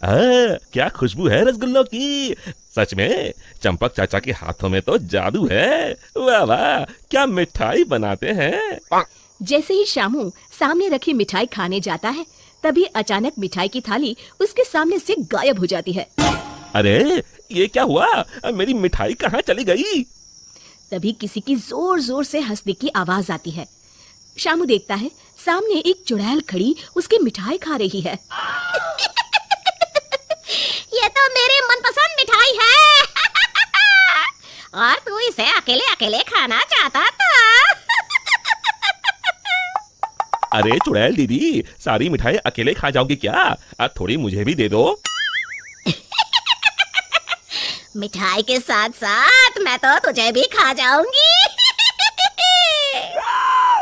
क्या खुशबू है रसगुल्लों की। सच में चंपक चाचा के हाथों में तो जादू है। वाह वाह, क्या मिठाई बनाते हैं। जैसे ही शामू सामने रखी मिठाई खाने जाता है, तभी अचानक मिठाई की थाली उसके सामने से गायब हो जाती है। अरे ये क्या हुआ, मेरी मिठाई कहाँ चली गई। तभी किसी की जोर जोर से हंसने की आवाज आती है। शामू देखता है सामने एक चुड़ैल खड़ी उसकी मिठाई खा रही है। ये तो मेरी मनपसंद मिठाई है। और तू इसे अकेले अकेले खाना चाहता था। अरे चुड़ैल दीदी, सारी मिठाई अकेले खा जाओगी क्या? थोड़ी मुझे भी दे दो। मिठाई के साथ साथ मैं तो तुझे भी खा जाऊंगी।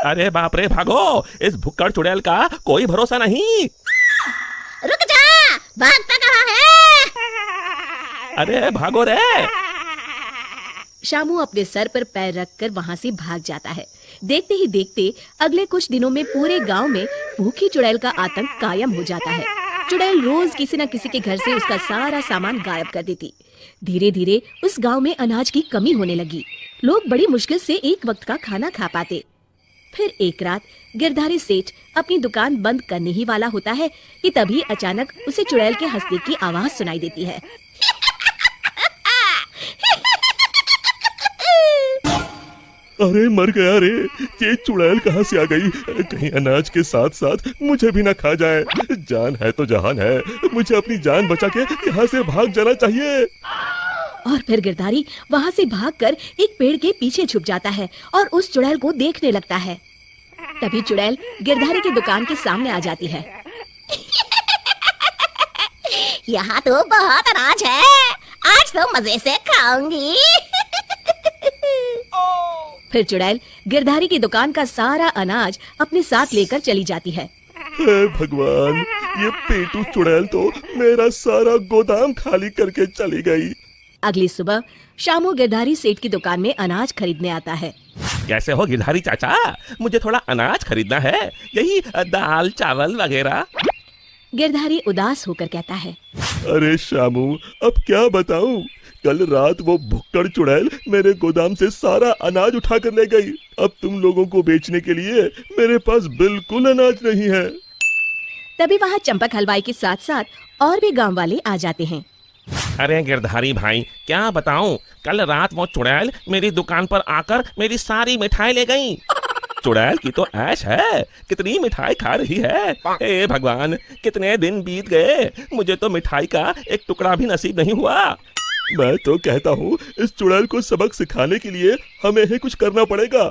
अरे बाप रे, भागो, इस भुक्कड़ चुड़ैल का कोई भरोसा नहीं। रुक जा, भागता कहाँ है? अरे भागो रे। शामू अपने सर पर पैर रखकर वहां से भाग जाता है। देखते ही देखते अगले कुछ दिनों में पूरे गांव में भूखी चुड़ैल का आतंक कायम हो जाता है। चुड़ैल रोज किसी न किसी के घर से उसका सारा सामान गायब कर देती। धीरे धीरे उस गांव में अनाज की कमी होने लगी। लोग बड़ी मुश्किल से एक वक्त का खाना खा पाते। फिर एक रात गिरधारी सेठ अपनी दुकान बंद करने ही वाला होता है कि तभी अचानक उसे चुड़ैल के हंसने की आवाज सुनाई देती है। अरे मर गया रे, ये चुड़ैल कहाँ से आ गई? कहीं अनाज के साथ साथ मुझे भी ना खा जाए। जान है तो जहान है, मुझे अपनी जान बचा के यहाँ से भाग जाना चाहिए। और फिर गिरधारी वहाँ से भागकर एक पेड़ के पीछे छुप जाता है और उस चुड़ैल को देखने लगता है। तभी चुड़ैल गिरधारी की दुकान के सामने आ जाती है। यहाँ तो बहुत अनाज है, आज तो मजे से खाऊंगी। फिर चुड़ैल गिरधारी की दुकान का सारा अनाज अपने साथ लेकर चली जाती है। हे भगवान, ये पेटू चुड़ैल तो मेरा सारा गोदाम खाली करके चली गई। अगली सुबह शामू गिरधारी सेठ की दुकान में अनाज खरीदने आता है। कैसे हो गिरधारी चाचा, मुझे थोड़ा अनाज खरीदना है, यही दाल चावल वगैरह। गिरधारी उदास होकर कहता है, अरे शामू, अब क्या बताऊं, कल रात वो भुक्कड़ चुड़ैल मेरे गोदाम से सारा अनाज उठा कर ले गई। अब तुम लोगों को बेचने के लिए मेरे पास बिल्कुल अनाज नहीं है। तभी वहाँ चंपक हलवाई के साथ साथ और भी गांव वाले आ जाते हैं। अरे गिरधारी भाई, क्या बताऊं, कल रात वो चुड़ैल मेरी दुकान पर आकर मेरी सारी मिठाई ले गई। चुड़ैल की तो ऐश है, कितनी मिठाई खा रही है। हे भगवान, कितने दिन बीत गए, मुझे तो मिठाई का एक टुकड़ा भी नसीब नहीं हुआ। मैं तो कहता हूँ इस चुड़ैल को सबक सिखाने के लिए हमें ही कुछ करना पड़ेगा।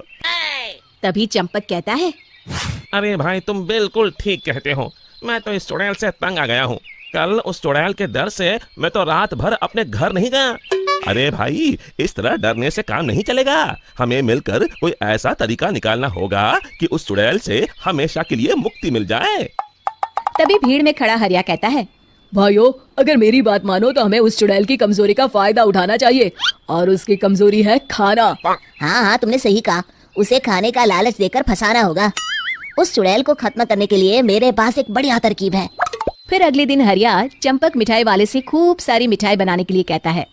तभी चंपक कहता है, अरे भाई, तुम बिल्कुल ठीक कहते हो, मैं तो इस चुड़ैल से तंग आ गया हूँ। कल उस चुड़ैल के डर से मैं तो रात भर अपने घर नहीं गया। अरे भाई, इस तरह डरने से काम नहीं चलेगा, हमें मिलकर कोई ऐसा तरीका निकालना होगा कि उस चुड़ैल से हमेशा के लिए मुक्ति मिल जाए। तभी भीड़ में खड़ा हरिया कहता है, भाइयों, अगर मेरी बात मानो तो हमें उस चुड़ैल की कमजोरी का फायदा उठाना चाहिए, और उसकी कमजोरी है खाना। हाँ, तुमने सही कहा, उसे खाने का लालच देकर फंसाना होगा। उस चुड़ैल को खत्म करने के लिए मेरे पास एक बढ़िया तरकीब है। फिर अगले दिन हरिया चंपक मिठाई वाले से खूब सारी मिठाई बनाने के लिए कहता है।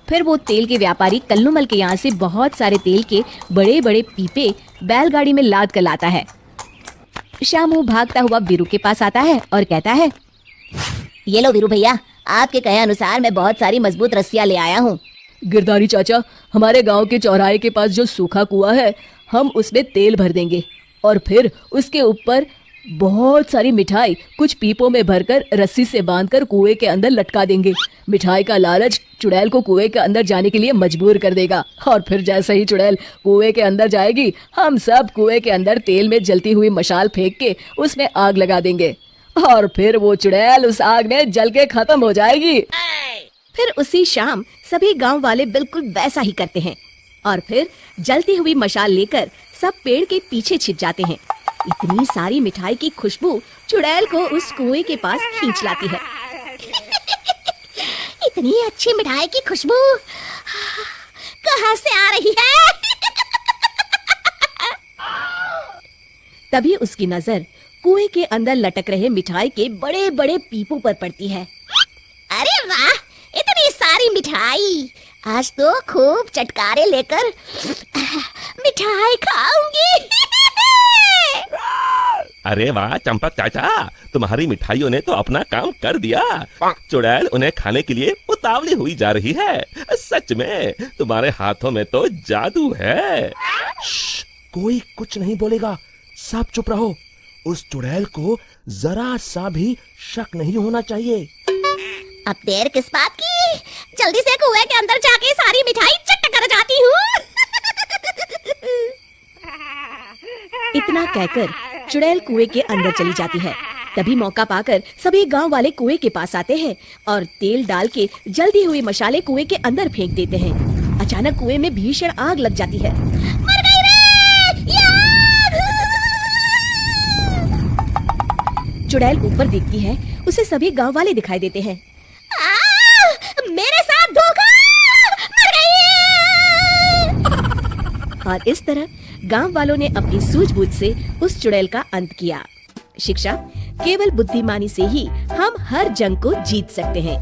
फिर वो तेल के व्यापारी कल्लूमल के यहाँ से बहुत सारे तेल के बड़े बड़े पीपे बैलगाड़ी में लाद कर लाता है। शामू भागता हुआ वीरू के पास आता है और कहता है, ये लो वीरू भैया, आपके कहे अनुसार मैं बहुत सारी मजबूत रस्सियाँ ले आया हूँ। गिरधारी चाचा, हमारे गांव के चौराहे के पास जो सूखा कुआं है, हम उसमें तेल भर देंगे और फिर उसके ऊपर बहुत सारी मिठाई कुछ पीपों में भरकर रस्सी से बांधकर कुएं के अंदर लटका देंगे। मिठाई का लालच चुड़ैल को कुएं के अंदर जाने के लिए मजबूर कर देगा, और फिर जैसे ही चुड़ैल कुएं के अंदर जाएगी, हम सब कुएं के अंदर तेल में जलती हुई मशाल फेंक के उसमें आग लगा देंगे, और फिर वो चुड़ैल उस आग में जल के खत्म हो जाएगी। फिर उसी शाम सभी गांव वाले बिल्कुल वैसा ही करते हैं, और फिर जलती हुई मशाल लेकर सब पेड़ के पीछे छिप जाते हैं। इतनी सारी मिठाई की खुशबू चुड़ैल को उस कुएं के पास खींच लाती है। इतनी अच्छी मिठाई की खुशबू कहाँ से आ रही है? तभी उसकी नजर कुएं के अंदर लटक रहे मिठाई के बड़े बड़े पीपों पर पड़ती है। अरे वाह, इतनी सारी मिठाई! आज तो खूब चटकारे लेकर मिठाई खाऊंगी। अरे वाह चंपक चाचा, तुम्हारी मिठाइयों ने तो अपना काम कर दिया। चुड़ैल उन्हें खाने के लिए उतावली हुई जा रही है। सच में तुम्हारे हाथों में तो जादू है। कोई कुछ नहीं बोलेगा, सब चुप रहो। उस चुड़ैल को जरा सा भी शक नहीं होना चाहिए। अब देर किस बात की? जल्दी से कुएं के अंदर जाके सारी मिठाई चट कर जाती हूँ। इतना कहकर चुड़ैल कुएं के अंदर चली जाती है। तभी मौका पाकर सभी गांव वाले कुएं के पास आते हैं और तेल डाल के जल्दी हुई मशाले कुएं के अंदर फेंक देते हैं। अचानक कुएं में भीषण आग लग जाती है। मर गई रे! चुड़ैल ऊपर देखती है, उसे सभी गांव वाले दिखाई देते हैं। मेरे साथ धोखा! मर गई! और इस तरह गांव वालों ने अपनी सूझबूझ से उस चुड़ैल का अंत किया। शिक्षा, केवल बुद्धिमानी से ही हम हर जंग को जीत सकते हैं।